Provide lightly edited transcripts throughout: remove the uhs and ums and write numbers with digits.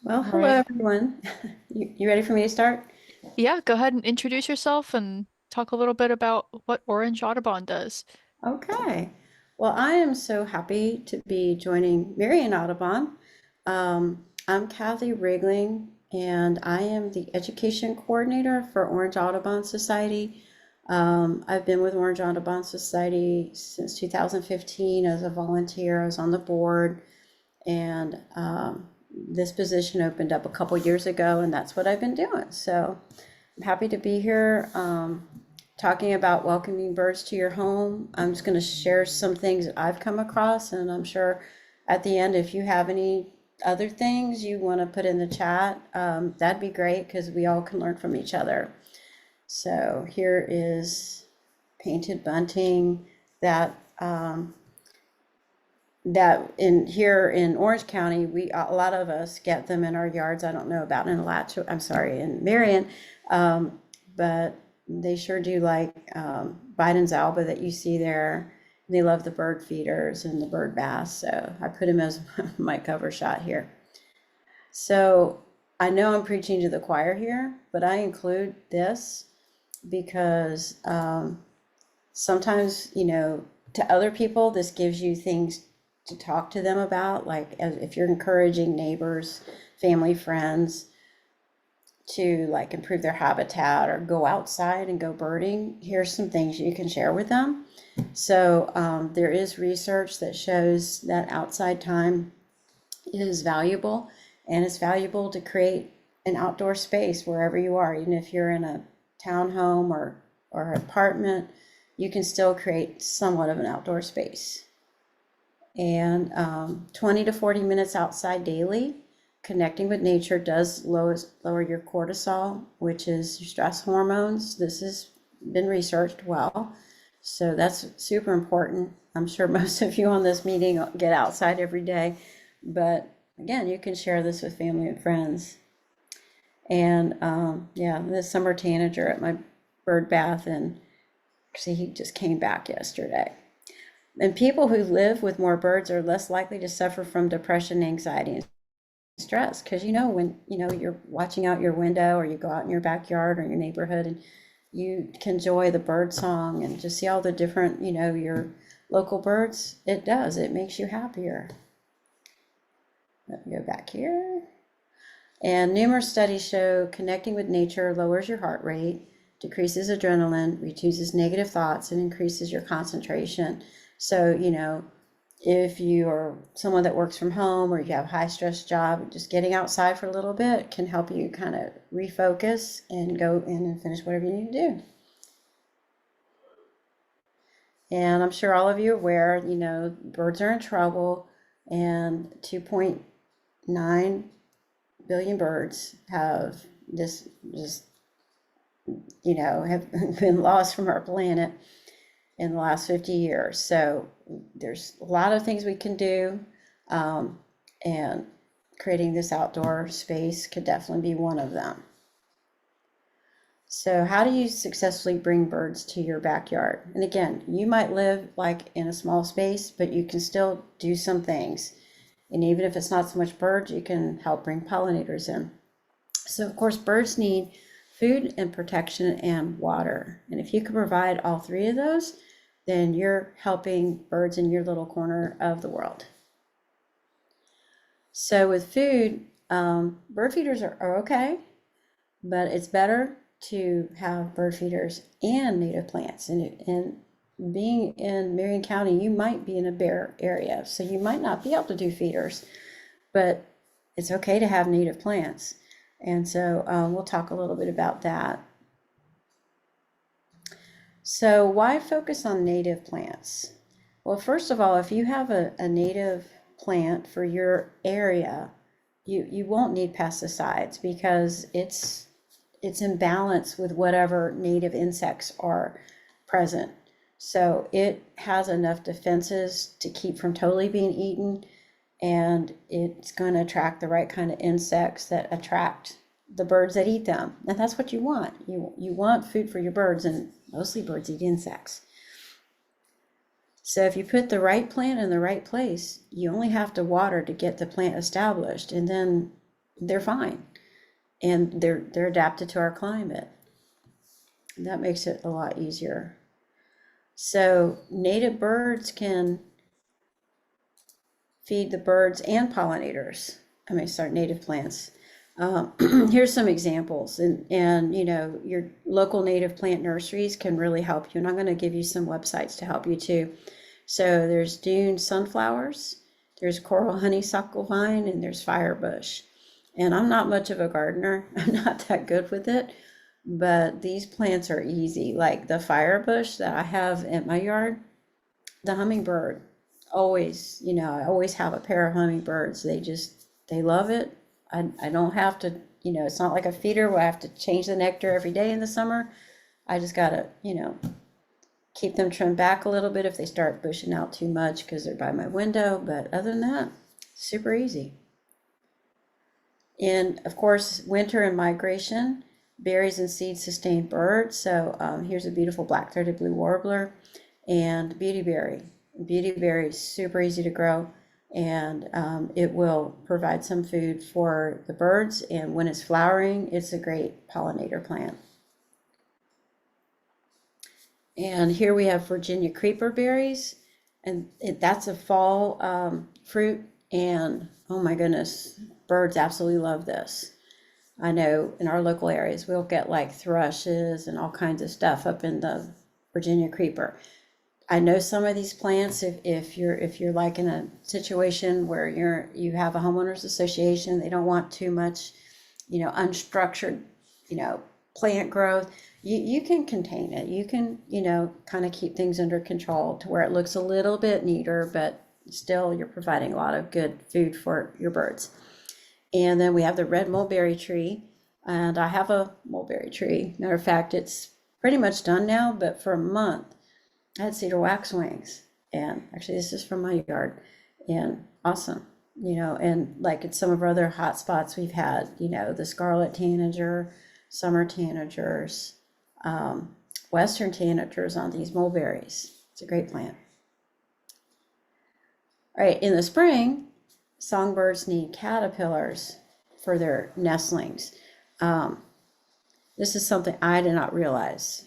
Well, All hello right. everyone. You ready for me to start? Yeah, go ahead and introduce yourself and talk a little bit about what Orange Audubon does. Okay. Well, I am so happy to be joining Marian Audubon. I'm Kathy Rigling, and I am the education coordinator for Orange Audubon Society. I've been with Orange Audubon Society since 2015 as a volunteer. I was on the board, and this position opened up a couple years ago, and that's what I've been doing. So I'm happy to be here talking about welcoming birds to your home. I'm just going to share some things that I've come across, and I'm sure at the end, if you have any other things you want to put in the chat, that'd be great because we all can learn from each other. So here is painted bunting that that in here in Orange County, we a lot of us get them in our yards. I don't know about in Alachua, I'm sorry, in Marion, but they sure do like Biden's alba that you see there. They love the bird feeders and the bird baths, so I put him as my cover shot here. So I know I'm preaching to the choir here, but I include this because sometimes, to other people, this gives you things to talk to them about, like if you're encouraging neighbors, family, friends to like improve their habitat or go outside and go birding, here's some things you can share with them. So there is research that shows that outside time is valuable, and it's valuable to create an outdoor space wherever you are, even if you're in a townhome or apartment, you can still create somewhat of an outdoor space. And 20 to 40 minutes outside daily, connecting with nature does lower your cortisol, which is your stress hormones. This has been researched well. So that's super important. I'm sure most of you on this meeting get outside every day, but again, you can share this with family and friends. And yeah, the summer tanager at my bird bath, and see, he just came back yesterday. And people who live with more birds are less likely to suffer from depression, anxiety, and stress. Because when you're watching out your window or you go out in your backyard or your neighborhood and you can enjoy the bird song and just see all the different, your local birds, it makes you happier. Let me go back here. And numerous studies show connecting with nature lowers your heart rate, decreases adrenaline, reduces negative thoughts, and increases your concentration. So, if you are someone that works from home or you have a high stress job, just getting outside for a little bit can help you kind of refocus and go in and finish whatever you need to do. And I'm sure all of you are aware, birds are in trouble, and 2.9 billion birds have just have been lost from our planet in the last 50 years. So there's a lot of things we can do, and creating this outdoor space could definitely be one of them. So how do you successfully bring birds to your backyard? And again, you might live like in a small space, but you can still do some things. And even if it's not so much birds, you can help bring pollinators in. So of course, birds need food and protection and water. And if you can provide all three of those, then you're helping birds in your little corner of the world. So with food, bird feeders are okay, but it's better to have bird feeders and native plants. And being in Marion County, you might be in a bare area, so you might not be able to do feeders, but it's okay to have native plants. And so we'll talk a little bit about that. So why focus on native plants? Well, first of all, if you have a native plant for your area, you won't need pesticides because it's in balance with whatever native insects are present. So it has enough defenses to keep from totally being eaten, and it's going to attract the right kind of insects that attract the birds that eat them. And that's what you want. You want food for your birds, and mostly birds eat insects. So if you put the right plant in the right place, you only have to water to get the plant established. And then they're fine. And they're adapted to our climate. That makes it a lot easier. So native birds can feed the birds and pollinators. Native plants. Here's some examples, and your local native plant nurseries can really help you. And I'm going to give you some websites to help you too. So there's dune sunflowers, there's coral honeysuckle vine, and there's firebush. And I'm not much of a gardener. I'm not that good with it, but these plants are easy. Like the firebush that I have in my yard, the hummingbird always, I always have a pair of hummingbirds. They love it. I don't have to, it's not like a feeder where I have to change the nectar every day in the summer. I just gotta, keep them trimmed back a little bit if they start bushing out too much because they're by my window. But other than that, super easy. And of course, winter and migration, berries and seeds sustain birds. So here's a beautiful black-throated blue warbler and beautyberry. Beautyberry is super easy to grow, and it will provide some food for the birds. And when it's flowering, it's a great pollinator plant. And here we have Virginia creeper berries, and that's a fall fruit. And oh my goodness, birds absolutely love this. I know in our local areas, we'll get like thrushes and all kinds of stuff up in the Virginia creeper. I know some of these plants, if you're like in a situation where you have a homeowners association, they don't want too much, unstructured, plant growth, you can contain it. You can, kind of keep things under control to where it looks a little bit neater, but still you're providing a lot of good food for your birds. And then we have the red mulberry tree, and I have a mulberry tree. Matter of fact, it's pretty much done now, but for a month I had cedar waxwings, and actually this is from my yard, and awesome. And like in some of our other hot spots, we've had, the scarlet tanager, summer tanagers, western tanagers on these mulberries. It's a great plant. All right, in the spring, songbirds need caterpillars for their nestlings. This is something I did not realize.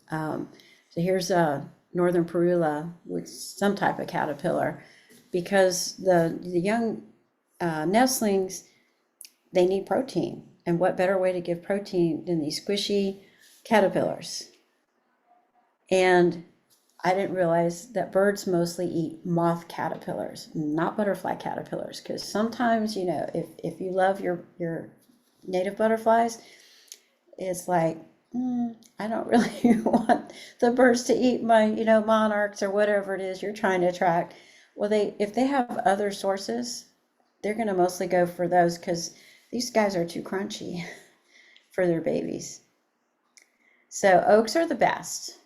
So here's a northern perula with some type of caterpillar, because the young nestlings, they need protein. And what better way to give protein than these squishy caterpillars? And I didn't realize that birds mostly eat moth caterpillars, not butterfly caterpillars, because sometimes, if you love your native butterflies, it's like, I don't really want the birds to eat my, monarchs or whatever it is you're trying to attract. Well, if they have other sources, they're going to mostly go for those because these guys are too crunchy for their babies. So oaks are the best.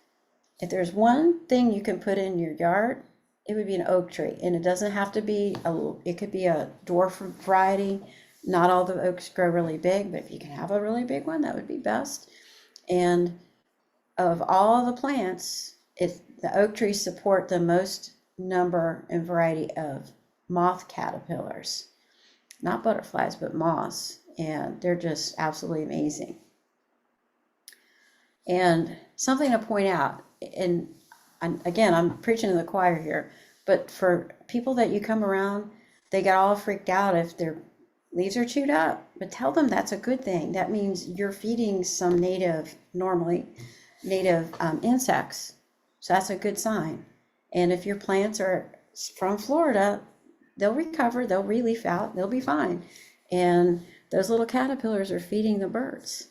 If there's one thing you can put in your yard, it would be an oak tree. And it doesn't have to be it could be a dwarf variety. Not all the oaks grow really big, but if you can have a really big one, that would be best. And of all the plants, the oak trees support the most number and variety of moth caterpillars. Not butterflies, but moths. And they're just absolutely amazing. And something to point out, and again, I'm preaching to the choir here, but for people that you come around, they get all freaked out if their leaves are chewed up. But tell them that's a good thing. That means you're feeding some normally native insects. So that's a good sign. And if your plants are from Florida, they'll recover, they'll re-leaf out, they'll be fine. And those little caterpillars are feeding the birds.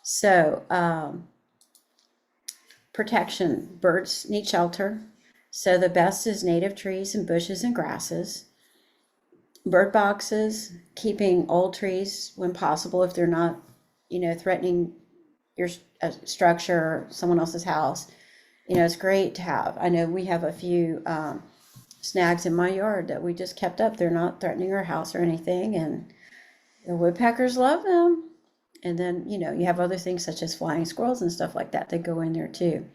So protection, birds need shelter. So the best is native trees and bushes and grasses. Bird boxes, keeping old trees when possible if they're not, threatening your structure or someone else's house. It's great to have. I know we have a few snags in my yard that we just kept up. They're not threatening our house or anything, and the woodpeckers love them. And then, you have other things such as flying squirrels and stuff like that that go in there too.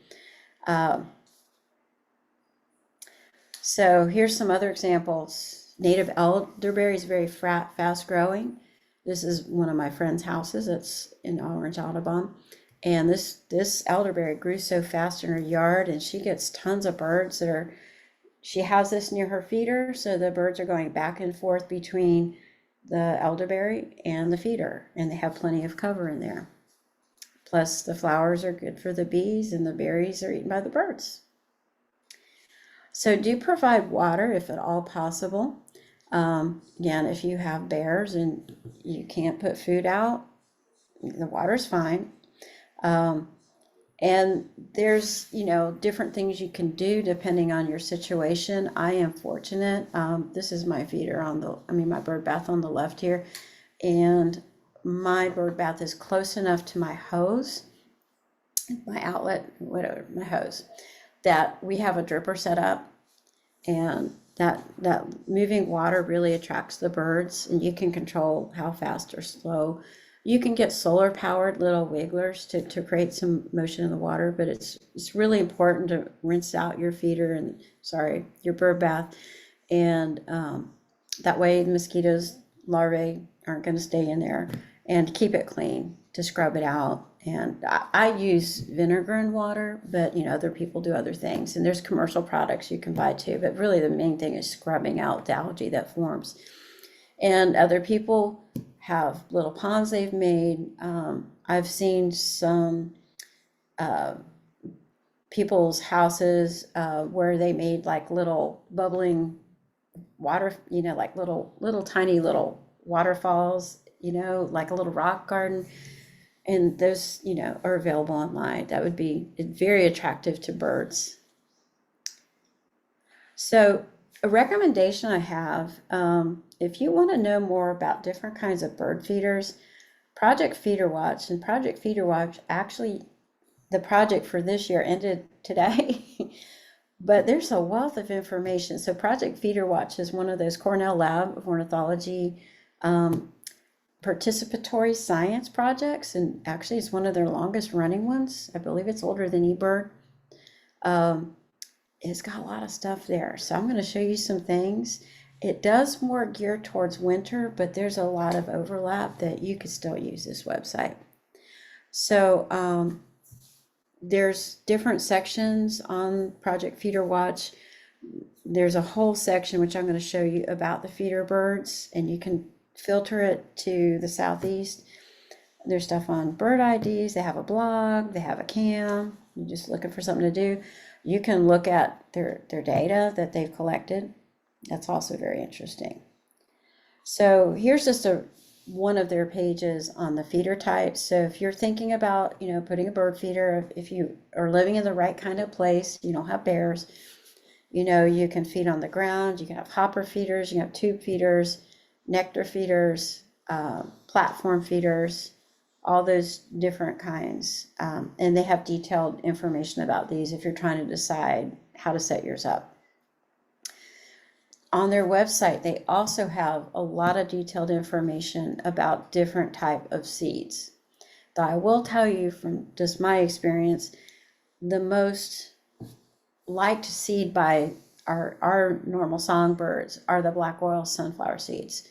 So here's some other examples. native elderberry is very fast growing. This is one of my friend's houses. It's in Orange Audubon. And this elderberry grew so fast in her yard, and she gets tons of birds that are, she has this near her feeder, so the birds are going back and forth between the elderberry and the feeder, and they have plenty of cover in there. Plus, the flowers are good for the bees, and the berries are eaten by the birds. So do provide water if at all possible. Again, if you have bears and you can't put food out, the water's fine. And there's, different things you can do depending on your situation. I am fortunate. This is my feeder my bird bath on the left here. And my bird bath is close enough to my hose, my outlet, whatever, my hose, that we have a dripper set up, and that moving water really attracts the birds, and you can control how fast or slow. You can get solar powered little wigglers to create some motion in the water, but it's really important to rinse out your feeder and your bird bath, and that way the mosquitoes larvae aren't going to stay in there, and keep it clean, to scrub it out. And I use vinegar and water, but other people do other things, and there's commercial products you can buy too, but really the main thing is scrubbing out the algae that forms. And other people have little ponds they've made. I've seen some people's houses where they made like little bubbling water, like little tiny little waterfalls, like a little rock garden. And those, are available online. That would be very attractive to birds. So a recommendation I have, if you want to know more about different kinds of bird feeders, Project Feeder Watch, and Project Feeder Watch, actually, the project for this year ended today, but there's a wealth of information. So Project Feeder Watch is one of those Cornell Lab of Ornithology participatory science projects, and actually it's one of their longest running ones. I believe it's older than eBird. It's got a lot of stuff there, so I'm going to show you some things. It does more gear towards winter, but there's a lot of overlap that you could still use this website. So there's different sections on Project Feeder Watch. There's a whole section which I'm going to show you about the feeder birds, and you can filter it to the southeast. There's stuff on bird IDs. They have a blog, they have a cam. You're just looking for something to do. You can look at their data that they've collected. That's also very interesting. So here's just one of their pages on the feeder types. So if you're thinking about, putting a bird feeder, if you are living in the right kind of place, you don't have bears, you can feed on the ground. You can have hopper feeders, you can have tube feeders, nectar feeders, platform feeders, all those different kinds. And they have detailed information about these if you're trying to decide how to set yours up. On their website, they also have a lot of detailed information about different type of seeds. Though I will tell you from just my experience, the most liked seed by our normal songbirds are the black oil sunflower seeds.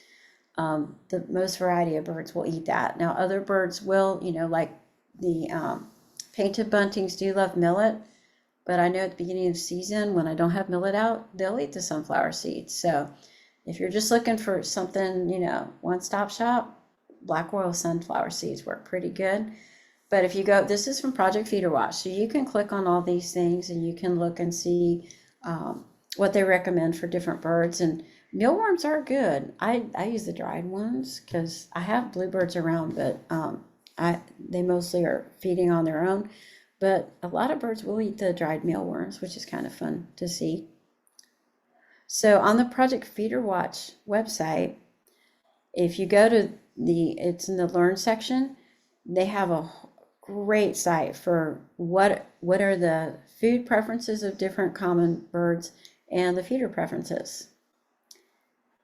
The most variety of birds will eat that. Now, other birds will, like the painted buntings do love millet, but I know at the beginning of the season when I don't have millet out, they'll eat the sunflower seeds. So if you're just looking for something, one-stop shop, black oil sunflower seeds work pretty good. But if you go, this is from Project Feeder Watch, so you can click on all these things and you can look and see what they recommend for different birds. And mealworms are good. I use the dried ones because I have bluebirds around, but they mostly are feeding on their own. But a lot of birds will eat the dried mealworms, which is kind of fun to see. So on the Project Feeder Watch website, if you go to it's in the Learn section, they have a great site for what are the food preferences of different common birds and the feeder preferences.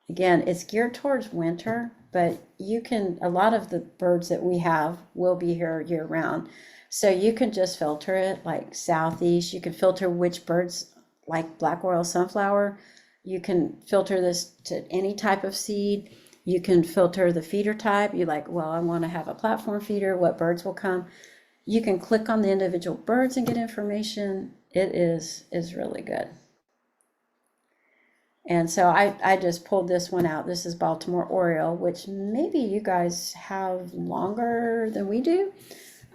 Again, it's geared towards winter, but a lot of the birds that we have will be here year round. So you can just filter it like southeast. You can filter which birds like black oil sunflower. You can filter this to any type of seed. You can filter the feeder type. You like, well, I want to have a platform feeder, what birds will come. You can click on the individual birds and get information. It is really good. And so I just pulled this one out. This is Baltimore Oriole, which maybe you guys have longer than we do.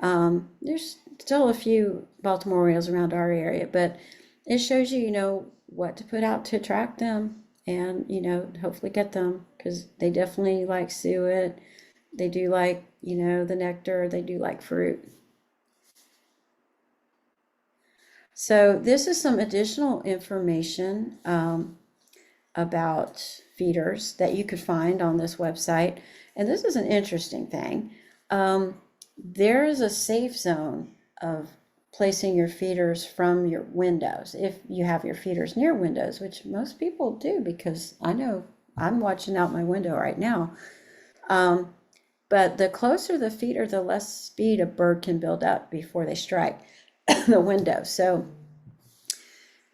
There's still a few Baltimore Orioles around our area, but it shows you, what to put out to attract them and, hopefully get them, because they definitely like suet. They do like, the nectar. They do like fruit. So this is some additional information about feeders that you could find on this website. And this is an interesting thing. There is a safe zone of placing your feeders from your windows. If you have your feeders near windows, which most people do, because I know I'm watching out my window right now. But the closer the feeder, the less speed a bird can build up before they strike the window. So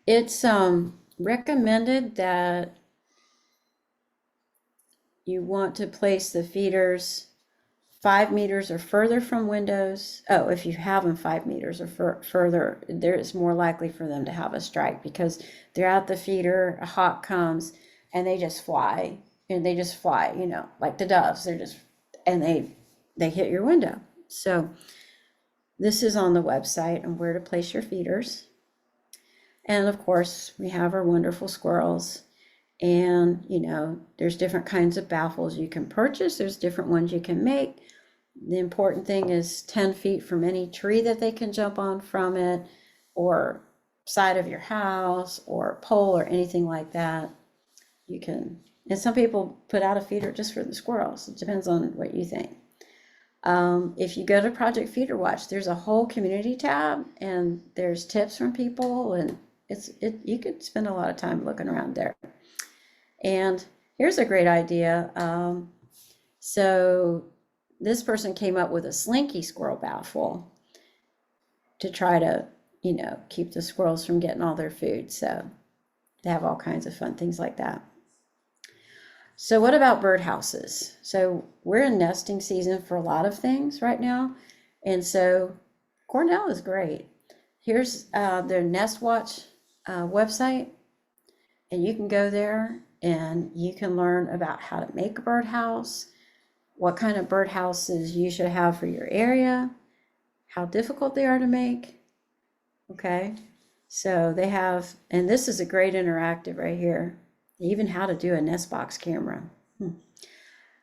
it's recommended that you want to place the feeders 5 meters or further from windows. Oh, if you have them 5 meters or further, there is more likely for them to have a strike, because they're at the feeder, a hawk comes, and they just fly, like the doves. And they hit your window. So this is on the website on where to place your feeders. And of course, we have our wonderful squirrels. And, there's different kinds of baffles you can purchase. There's different ones you can make. The important thing is 10 feet from any tree that they can jump on from it, or side of your house, or pole, or anything like that. You can, and some people put out a feeder just for the squirrels. It depends on what you think. If you go to Project Feeder Watch, there's a whole community tab, and there's tips from people, and you could spend a lot of time looking around there. And here's a great idea. So this person came up with a slinky squirrel baffle to try to, keep the squirrels from getting all their food. So they have all kinds of fun things like that. So what about birdhouses? So we're in nesting season for a lot of things right now. And so Cornell is great. Here's their Nest Watch website. And you can go there and you can learn about how to make a birdhouse, what kind of birdhouses you should have for your area, how difficult they are to make. Okay, so they have, and this is a great interactive right here, even how to do a nest box camera.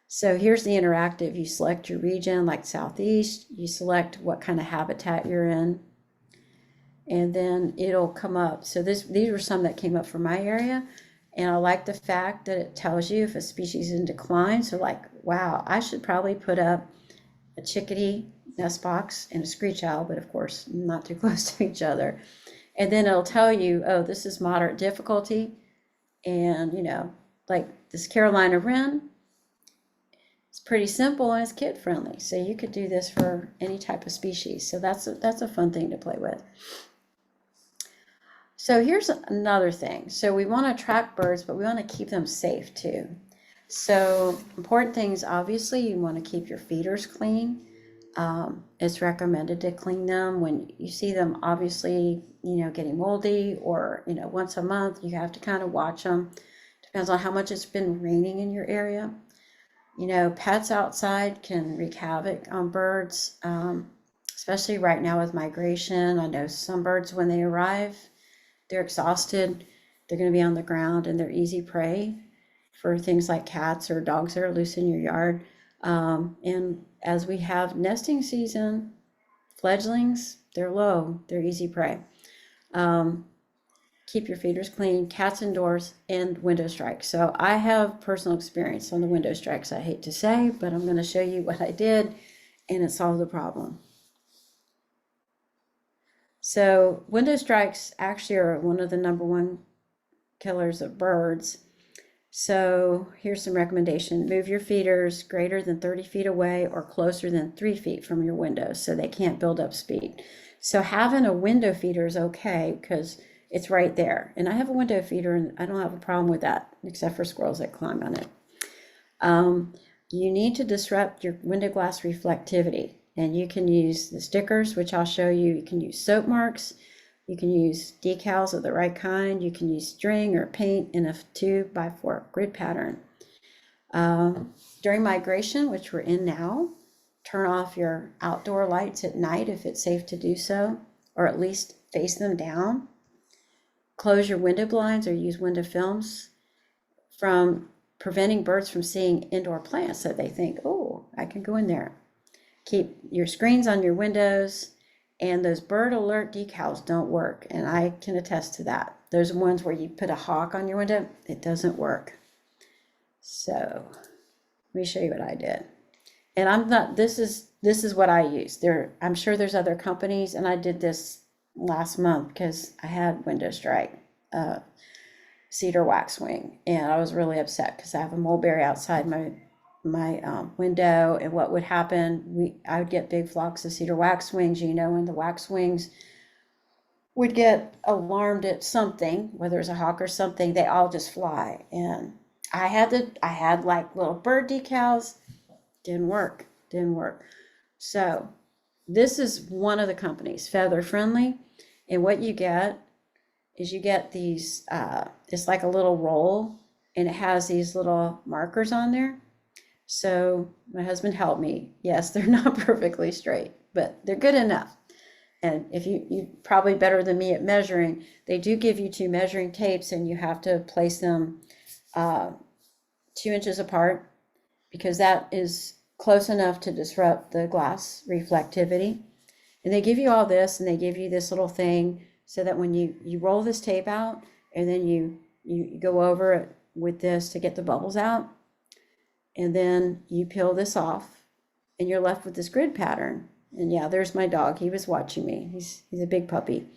So here's the interactive. You select your region, like Southeast, you select what kind of habitat you're in, and then it'll come up. So these were some that came up for my area. And I like the fact that it tells you if a species is in decline. So like, wow, I should probably put up a chickadee nest box and a screech owl, but of course, not too close to each other. And then it'll tell you, oh, this is moderate difficulty. And, like this Carolina wren, it's pretty simple and it's kid friendly. So you could do this for any type of species. So that's a fun thing to play with. So here's another thing. So we want to attract birds, but we want to keep them safe too. So important things, obviously, you want to keep your feeders clean. It's recommended to clean them when you see them, obviously, getting moldy, or, once a month, you have to kind of watch them. Depends on how much it's been raining in your area. Pets outside can wreak havoc on birds, especially right now with migration. I know some birds, when they arrive, they're exhausted, they're going to be on the ground, and they're easy prey for things like cats or dogs that are loose in your yard. And as we have nesting season, fledglings, they're low, they're easy prey. Keep your feeders clean, cats indoors, and window strikes. So I have personal experience on the window strikes, I hate to say, but I'm going to show you what I did, and it solved the problem. So window strikes actually are one of the #1 killers of birds. So here's some recommendation. Move your feeders greater than 30 feet away or closer than 3 feet from your windows so they can't build up speed. So having a window feeder is okay, because It's right there. And I have a window feeder and I don't have a problem with that, except for squirrels that climb on it. Um, you need to disrupt your window glass reflectivity. And you can use the stickers, which I'll show you. You can use soap marks. You can use decals of the right kind. You can use string or paint in a 2x4 grid pattern. During migration, which we're in now, turn off your outdoor lights at night if it's safe to do so, or at least face them down. Close your window blinds or use window films from preventing birds from seeing indoor plants so they think, oh, I can go in there. Keep your screens on your windows, and those bird alert decals don't work, and I can attest to that. Those ones where you put a hawk on your window, it doesn't work. So let me show you what I did. And I'm not, this is what I use. I'm sure there's other companies, and I did this last month because I had window strike, cedar waxwing, and I was really upset because I have a mulberry outside my window, and what would happen, I would get big flocks of cedar waxwings, when the waxwings would get alarmed at something, whether it's a hawk or something, they all just fly. And I had like little bird decals, didn't work. So this is one of the companies, Feather Friendly, and what you get is you get these, it's like a little roll, and it has these little markers on there. So my husband helped me. Yes, they're not perfectly straight, but they're good enough. And if you probably better than me at measuring, they do give you 2 measuring tapes, and you have to place them 2 inches apart, because that is close enough to disrupt the glass reflectivity. And they give you all this, and they give you this little thing so that when you roll this tape out, and then you go over it with this to get the bubbles out, and then you peel this off, and you're left with this grid pattern. And yeah, there's my dog. He was watching me. He's a big puppy.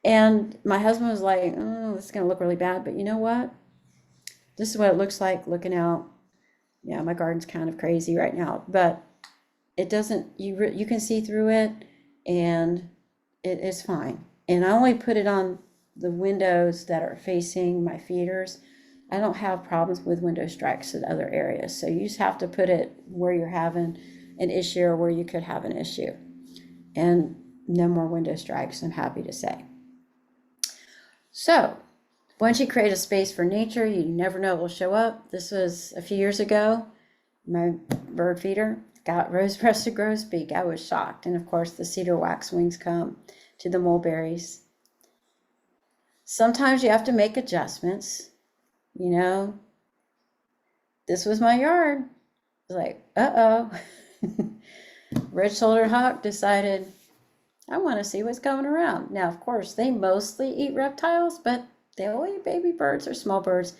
And my husband was like, oh, this is gonna look really bad, but you know what? This is what it looks like looking out. Yeah, my garden's kind of crazy right now, but it doesn't, you can see through it, and it is fine. And I only put it on the windows that are facing my feeders. I don't have problems with window strikes in other areas. So you just have to put it where you're having an issue or where you could have an issue. And no more window strikes, I'm happy to say. So once you create a space for nature, you never know it will show up. This was a few years ago. My bird feeder got rose-breasted grosbeak. I was shocked. And of course, the cedar waxwings come to the mulberries. Sometimes you have to make adjustments. This was my yard. I was like, uh-oh. Red-shouldered hawk decided, I want to see what's going around. Now, of course, they mostly eat reptiles, but they'll eat baby birds or small birds.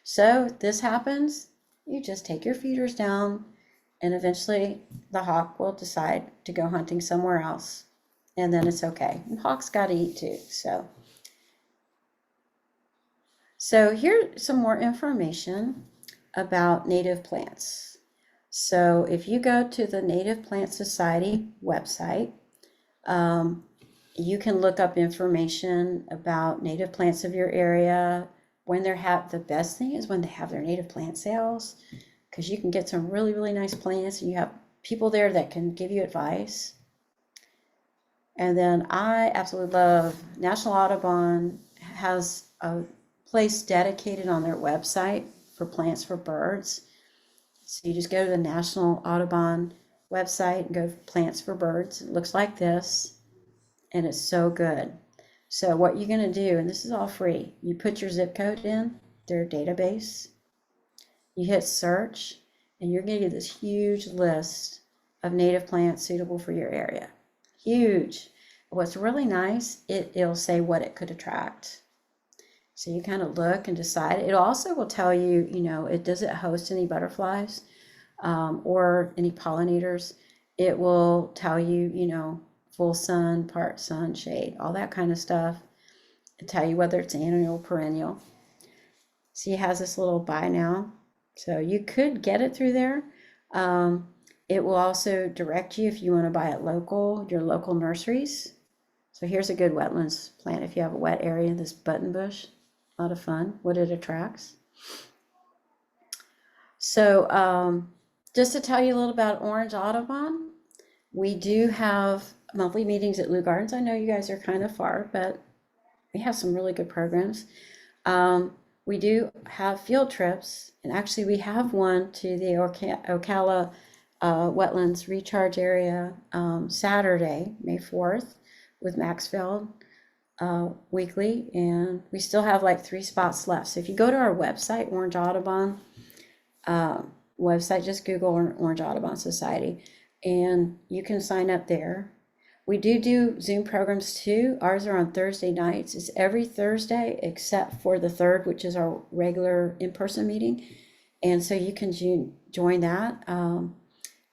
So this happens, you just take your feeders down, and eventually the hawk will decide to go hunting somewhere else, and then it's okay. And hawks got to eat too. So here's some more information about native plants. So if you go to the Native Plant Society website, you can look up information about native plants of your area. The best thing is when they have their native plant sales, because you can get some really, really nice plants, and you have people there that can give you advice. And then I absolutely love National Audubon has a place dedicated on their website for plants for birds. So you just go to the National Audubon website and go plants for birds. It looks like this, and it's so good. So what you're going to do, and this is all free, you put your zip code in their database, you hit search, and you're going to get this huge list of native plants suitable for your area. Huge. What's really nice, it'll say what it could attract. So you kind of look and decide. It also will tell you, does it host any butterflies or any pollinators? It will tell you, full sun, part sun, shade, all that kind of stuff. It'll tell you whether it's annual, perennial. See, it has this little buy now. So you could get it through there. It will also direct you if you want to buy it local, your local nurseries. So here's a good wetlands plant if you have a wet area, this button bush, a lot of fun, what it attracts. So just to tell you a little about Orange Audubon, we do have monthly meetings at Lou Gardens. I know you guys are kind of far, but we have some really good programs. We do have field trips, and actually we have one to the Ocala Wetlands Recharge Area Saturday, May 4th, with Maxfield weekly, and we still have like 3 spots left. So if you go to our website, Orange Audubon website, just Google Orange Audubon Society, and you can sign up there. We do Zoom programs too. Ours are on Thursday nights. It's every Thursday except for the 3rd, which is our regular in-person meeting. And so you can join that.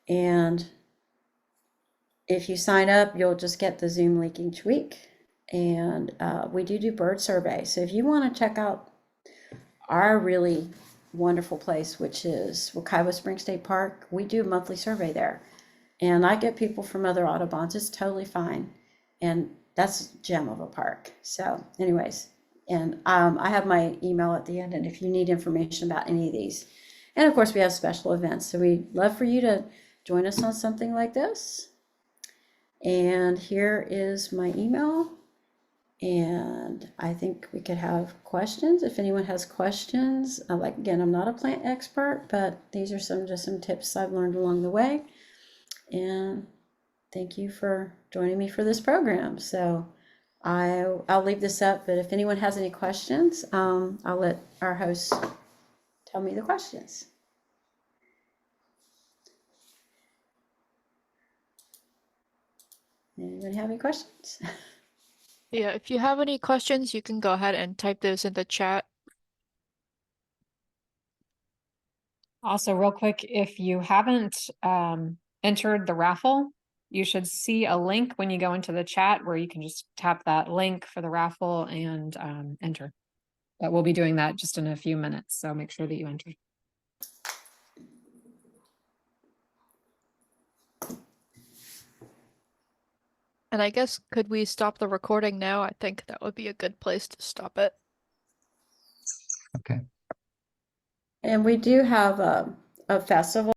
And if you sign up, you'll just get the Zoom link each week. And we do bird survey. So if you want to check out our really wonderful place, which is Wekiwa Spring State Park, we do a monthly survey there. And I get people from other Audubons, it's totally fine. And that's a gem of a park. So anyways, and I have my email at the end, and if you need information about any of these. And of course, we have special events. So we'd love for you to join us on something like this. And here is my email. And I think we could have questions. If anyone has questions, like, again, I'm not a plant expert, but these are just some tips I've learned along the way. And thank you for joining me for this program. So I'll leave this up, but if anyone has any questions, I'll let our host tell me the questions. Anybody have any questions? Yeah, if you have any questions, you can go ahead and type those in the chat. Also, real quick, if you haven't entered the raffle, you should see a link when you go into the chat where you can just tap that link for the raffle and enter. But we'll be doing that just in a few minutes, so make sure that you enter. And I guess, could we stop the recording now? I think that would be a good place to stop it. Okay. And we do have a festival